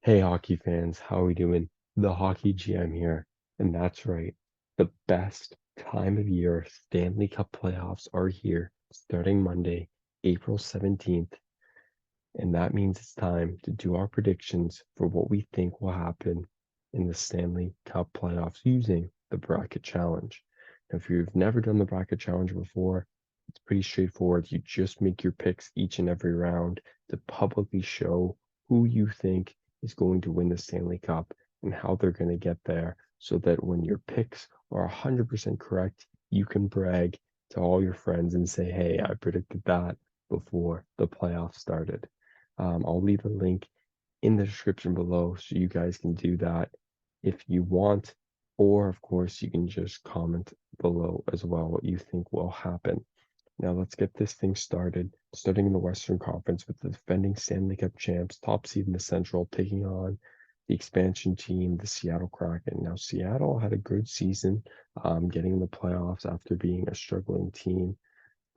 Hey, hockey fans, how are we doing? The Hockey GM here, and that's right. The best time of year Stanley Cup playoffs are here, starting Monday, April 17th, and that means it's time to do our predictions for what we think will happen in the Stanley Cup playoffs using the bracket challenge. Now, if you've never done the bracket challenge before, it's pretty straightforward. You just make your picks each and every round to publicly show who you think is going to win the Stanley Cup and how they're going to get there so that when your picks are 100% correct, you can brag to all your friends and say, hey, I predicted that before the playoffs started. I'll leave a link in the description below so you guys can do that if you want, or of course, you can just comment below as well what you think will happen. Now let's get this thing started. Starting in the Western Conference with the defending Stanley Cup champs, top seed in the Central, taking on the expansion team, the Seattle Kraken. Now Seattle had a good season, getting in the playoffs after being a struggling team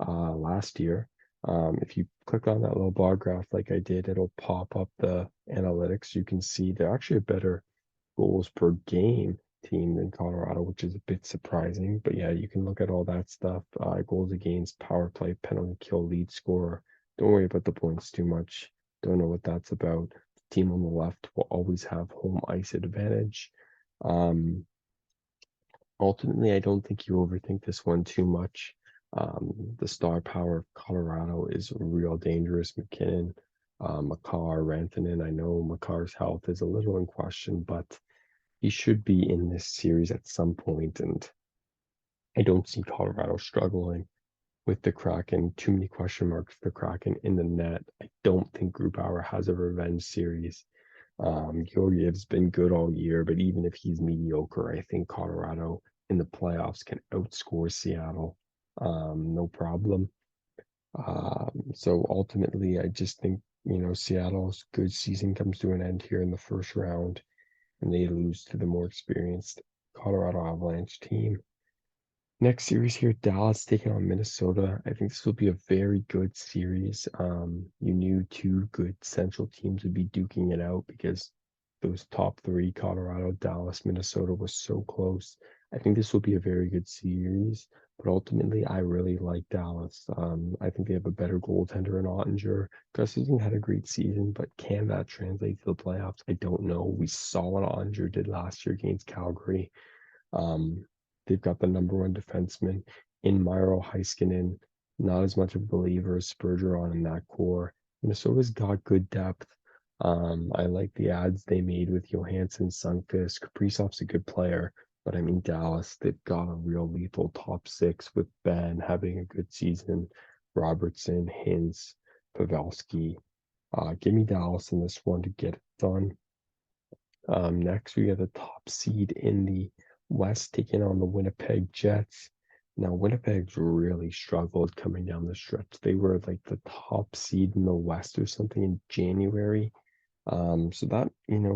last year. If you click on that little bar graph like I did, it'll pop up the analytics. You can see they're actually a better goals per game team than Colorado, which is a bit surprising. But yeah, you can look at all that stuff. Goals against, power play, penalty kill, lead scorer. Don't worry about the points too much. Don't know what that's about. The team on the left will always have home ice advantage. Um, Ultimately, I don't think you overthink this one too much. The star power of Colorado is real dangerous. McKinnon, Makar, Rantanen. I know Makar's health is a little in question, but he should be in this series at some point, and I don't see Colorado struggling with the Kraken. Too many question marks for the Kraken in the net. I don't think Grubauer has a revenge series. Georgiev's been good all year, but even if he's mediocre, I think Colorado in the playoffs can outscore Seattle. No problem. So ultimately, I just think, Seattle's good season comes to an end here in the first round, and they lose to the more experienced Colorado Avalanche team. Next series here, Dallas taking on Minnesota. I think this will be a very good series. You knew two good central teams would be duking it out because those top three, Colorado, Dallas, Minnesota, was so close. I think this will be a very good series, but ultimately, I really like Dallas. I think they have a better goaltender in Ottinger. Gustafsson had a great season, but can that translate to the playoffs? I don't know. We saw what Ottinger did last year against Calgary. Um, they've got the number one defenseman in Miro Heiskanen. Not as much of a believer as Spurgeon in that core. Minnesota's got good depth. I like the ads they made with Johansson, Sundqvist. Kaprizov's a good player, but I mean Dallas, they've got a real lethal top six with Ben having a good season, Robertson, Hintz, Pavelski. Give me Dallas in this one to get it done. Next, we got the top seed in the West taking on the Winnipeg Jets. Now, Winnipeg's really struggled coming down the stretch. They were like the top seed in the West or something in January. So that,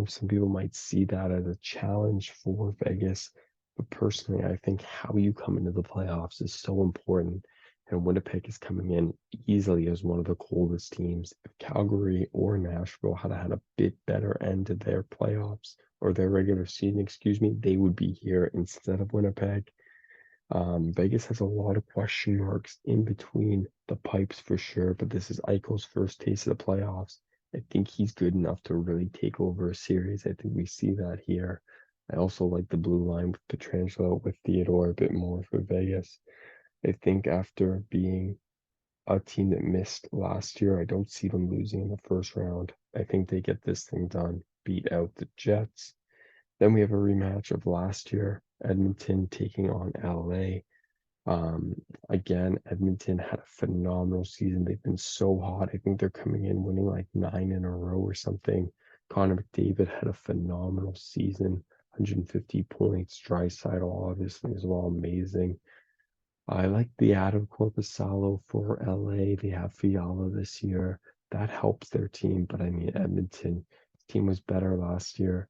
some people might see that as a challenge for Vegas. But personally, I think how you come into the playoffs is so important. And Winnipeg is coming in easily as one of the coldest teams. If Calgary or Nashville had a bit better end to their playoffs or their regular season, excuse me, they would be here instead of Winnipeg. Vegas has a lot of question marks in between the pipes for sure, but this is Eichel's first taste of the playoffs. I think he's good enough to really take over a series. I think we see that here. I also like the blue line with Pietrangelo, with Theodore a bit more for Vegas. I think after being a team that missed last year, I don't see them losing in the first round. I think they get this thing done, beat out the Jets. Then we have a rematch of last year, Edmonton taking on LA. Again, Edmonton had a phenomenal season. They've been so hot. I think they're coming in winning like 9 in a row or something. Connor McDavid had a phenomenal season, 150 points. Draisaitl obviously as well, amazing. I like the Adam Korpisalo for LA. They have Fiala this year. That helps their team, but I mean Edmonton team was better last year.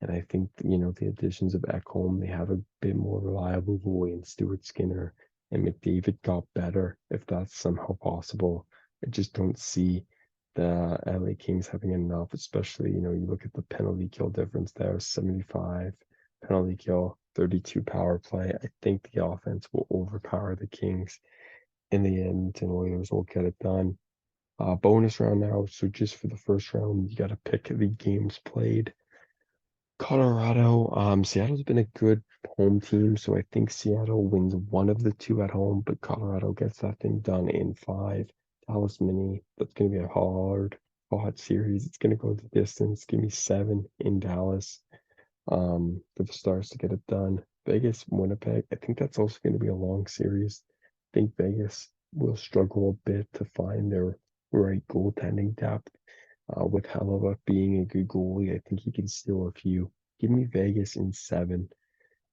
And I think, the additions of Ekholm, they have a bit more reliable goalie in Stuart Skinner, and McDavid got better if that's somehow possible. I just don't see the LA Kings having enough, especially, you look at the penalty kill difference there, 75 penalty kill, 32 power play. I think the offense will overpower the Kings in the end, and Oilers will get it done. Bonus round now, so just for the first round, you got to pick the games played. Colorado, Seattle's been a good home team, so I think Seattle wins one of the two at home, but Colorado gets that thing done in five. Dallas Mini, that's going to be a hard series. It's going to go the distance. Give me 7 in Dallas for the Stars to get it done. Vegas, Winnipeg, I think that's also going to be a long series. I think Vegas will struggle a bit to find their right goaltending depth. With Hellebuck being a good goalie, I think he can steal a few. Give me Vegas in 7.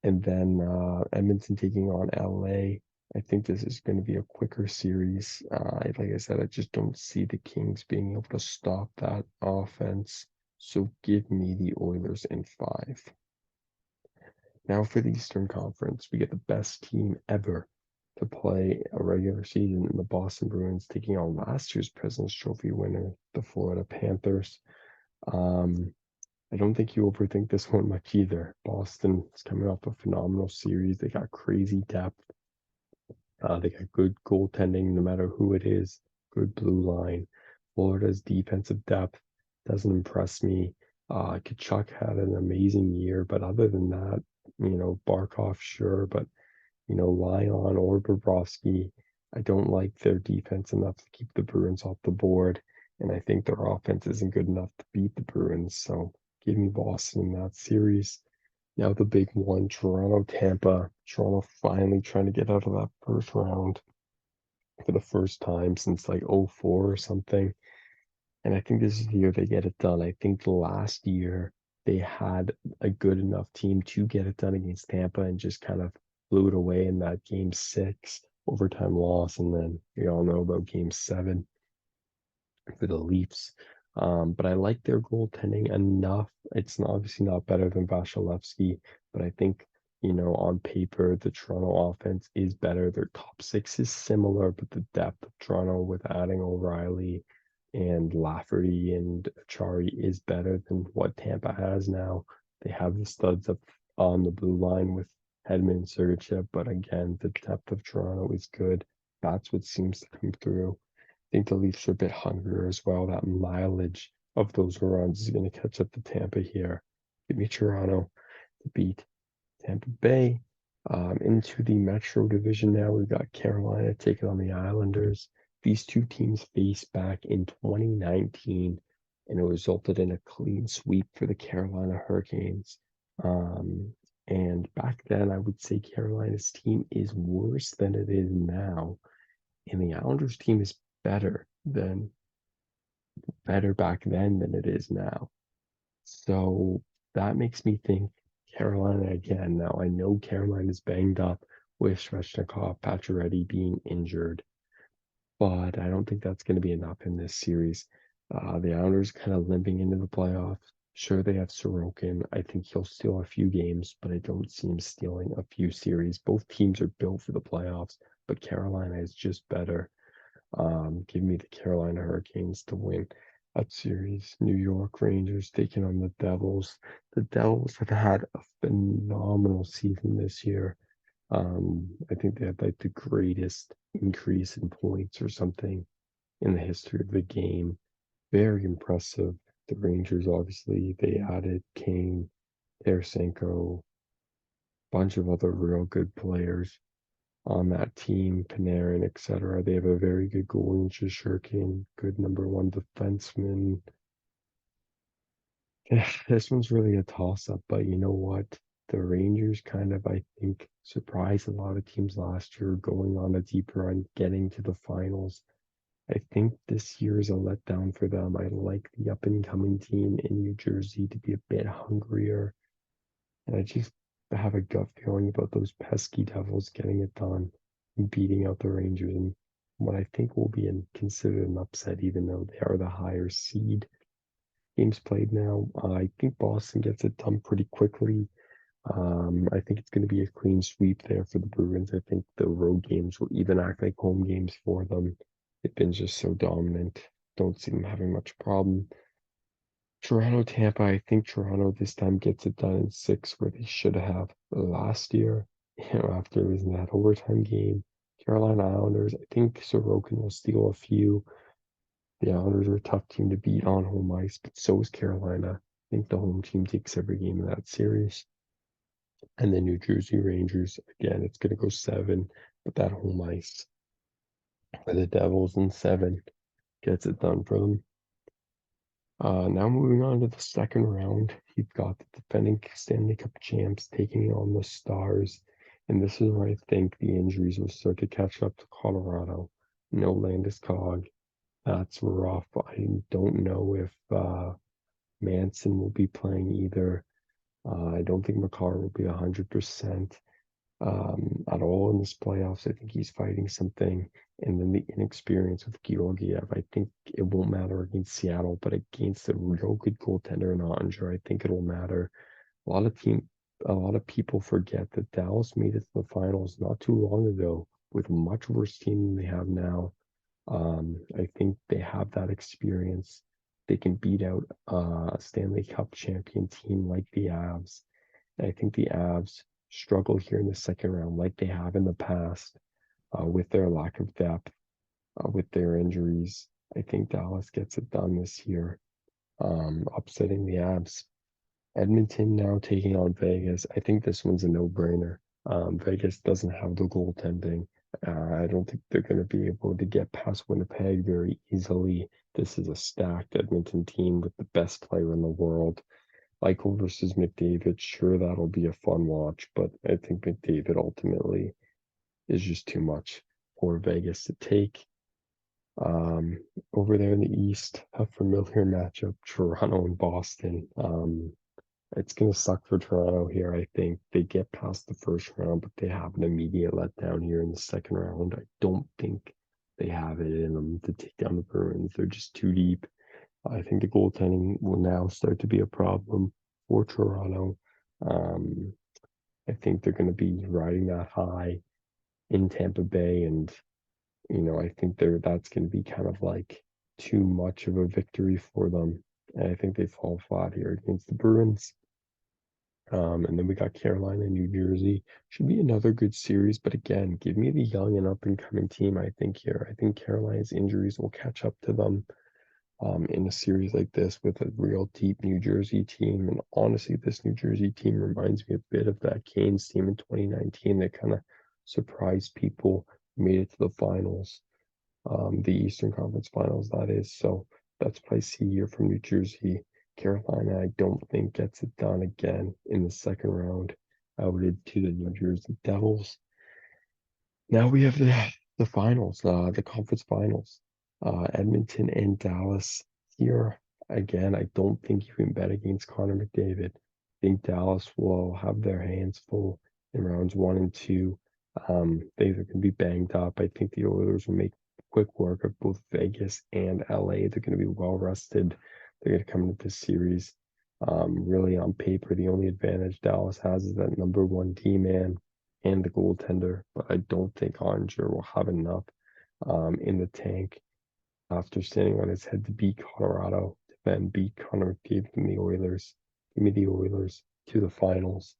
And then Edmonton taking on LA. I think this is going to be a quicker series. Like I said, I just don't see the Kings being able to stop that offense. So give me the Oilers in 5. Now for the Eastern Conference, we get the best team ever to play a regular season in the Boston Bruins taking on last year's President's Trophy winner, the Florida Panthers. Um, I don't think you overthink this one much either. Boston is coming off a phenomenal series. They got crazy depth. They got good goaltending, no matter who it is. Good blue line. Florida's defensive depth doesn't impress me. Kachuk had an amazing year, but other than that, Barkov, sure, but Lyon or Bobrovsky, I don't like their defense enough to keep the Bruins off the board, and I think their offense isn't good enough to beat the Bruins. So give me Boston in that series. Now the big one, Toronto, Tampa. Toronto finally trying to get out of that first round for the first time since like '04 or something. And I think this is the year they get it done. I think last year they had a good enough team to get it done against Tampa and just kind of blew it away in that game 6 overtime loss. And then we all know about game 7 for the Leafs. But I like their goaltending enough. It's obviously not better than Vasilevsky, but I think, on paper, the Toronto offense is better. Their top 6 is similar, but the depth of Toronto with adding O'Reilly and Lafferty and Achari is better than what Tampa has now. They have the studs up on the blue line with Hedman and Sergachev, but again, the depth of Toronto is good. That's what seems to come through. I think the Leafs are a bit hungrier as well. That mileage of those runs is going to catch up to Tampa here. Give me Toronto to beat Tampa Bay. Into the Metro Division now, we've got Carolina taking on the Islanders. These two teams faced back in 2019, and it resulted in a clean sweep for the Carolina Hurricanes. And back then, I would say Carolina's team is worse than it is now, and the Islanders team is better back then than it is now. So that makes me think Carolina again. Now I know Carolina's banged up with Svechnikov, Pacioretty being injured, but I don't think that's going to be enough in this series. The Islanders kind of limping into the playoffs. Sure, they have Sorokin. I think he'll steal a few games, but I don't see him stealing a few series. Both teams are built for the playoffs, but Carolina is just better. Give me the Carolina Hurricanes to win that series. New York Rangers taking on the Devils. The Devils have had a phenomenal season this year. I think they had like the greatest increase in points or something in the history of the game. Very impressive. The Rangers, obviously, they added Kane, Tarasenko, bunch of other real good players on that team, Panarin, etc. They have a very good goalie in Shesterkin, good number 1 defenseman. This one's really a toss-up, but you know what? The Rangers kind of, I think, surprised a lot of teams last year, going on a deep run, getting to the finals. I think this year is a letdown for them. I like the up-and-coming team in New Jersey to be a bit hungrier. And I just have a gut feeling about those pesky Devils getting it done and beating out the Rangers and what I think will be considered an upset, even though they are the higher seed. Games played now. I think Boston gets it done pretty quickly. I think it's going to be a clean sweep there for the Bruins. I think the road games will even act like home games for them. They've been just so dominant. don't see them having much problem. Toronto, Tampa, I think Toronto this time gets it done in 6 where they should have last year, after losing that overtime game. Carolina Islanders, I think Sorokin will steal a few. The Islanders are a tough team to beat on home ice, but so is Carolina. I think the home team takes every game in that series. And the New Jersey Rangers, again, it's going to go 7, but that home ice for the Devils in 7 gets it done for them. Now moving on to the second round, you've got the defending Stanley Cup champs taking on the Stars. And this is where I think the injuries will start to catch up to Colorado. No Landeskog. That's rough. I don't know if Manson will be playing either. I don't think Makar will be 100% at all in this playoffs. I think he's fighting something. And then the inexperience with Georgiev, I think it won't matter against Seattle, but against a real good goaltender in Ottinger, I think it'll matter. A lot of people forget that Dallas made it to the finals not too long ago with a much worse team than they have now. I think they have that experience. They can beat out a Stanley Cup champion team like the Avs. And I think the Avs struggle here in the second round like they have in the past with their lack of depth, with their injuries. I think Dallas gets it done this year, upsetting the Avs. Edmonton now taking on Vegas. I think this one's a no-brainer. Vegas doesn't have the goaltending. I don't think they're going to be able to get past Winnipeg very easily. This is a stacked Edmonton team with the best player in the world. Eichel versus McDavid, sure, that'll be a fun watch, but I think McDavid ultimately is just too much for Vegas to take. Over there in the East, a familiar matchup, Toronto and Boston. It's going to suck for Toronto here. I think they get past the first round, but they have an immediate letdown here in the second round. I don't think they have it in them to take down the Bruins. They're just too deep. I think the goaltending will now start to be a problem for Toronto. I think they're going to be riding that high in Tampa Bay, and I think that's going to be kind of like too much of a victory for them. And I think they fall flat here against the Bruins. And then we got Carolina, New Jersey. Should be another good series, but again, give me the young and up and coming team. I think here, I think Carolina's injuries will catch up to them. In a series like this with a real deep New Jersey team. And honestly, this New Jersey team reminds me a bit of that Canes team in 2019 that kind of surprised people, made it to the finals, the Eastern Conference Finals, that is. So that's what I see here from New Jersey. Carolina, I don't think gets it done again in the second round, outed to the New Jersey Devils. Now we have the finals, the conference finals. Edmonton and Dallas here. Again, I don't think you can bet against Connor McDavid. I think Dallas will have their hands full in rounds 1 and 2. They're going to be banged up. I think the Oilers will make quick work of both Vegas and LA. They're going to be well rested. They're going to come into this series. Really, on paper, the only advantage Dallas has is that number 1 D-man and the goaltender, but I don't think Ottinger will have enough in the tank after standing on his head to beat Colorado, to then beat Connor McDavid and the Oilers. Give me the Oilers to the finals.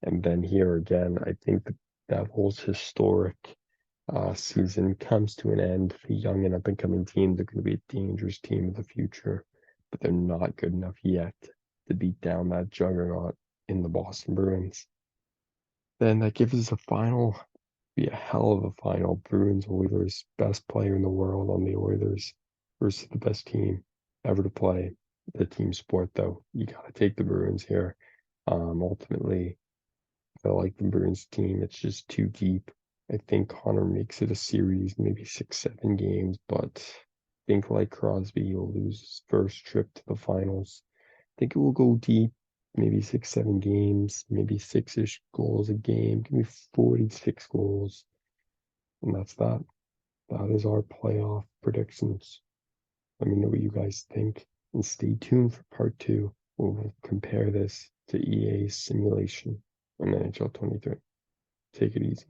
And then here again, I think the Devils' historic season comes to an end. The young and up-and-coming team, they're going to be a dangerous team of the future, but they're not good enough yet to beat down that juggernaut in the Boston Bruins. Then that gives us a final, be a hell of a final. Bruins Oilers, best player in the world on the Oilers versus the best team ever to play the team sport, though. You got to take the Bruins here. Ultimately, I like the Bruins team. It's just too deep. I think Connor makes it a series, maybe 6-7 games, but I think like Crosby, he'll lose his first trip to the finals. I think it will go deep, maybe 6-7 games, maybe 6-ish goals a game. Give me 46 goals. And that's that. That is our playoff predictions. Let me know what you guys think. And stay tuned for part 2, where we'll compare this to EA's simulation on NHL 23. Take it easy.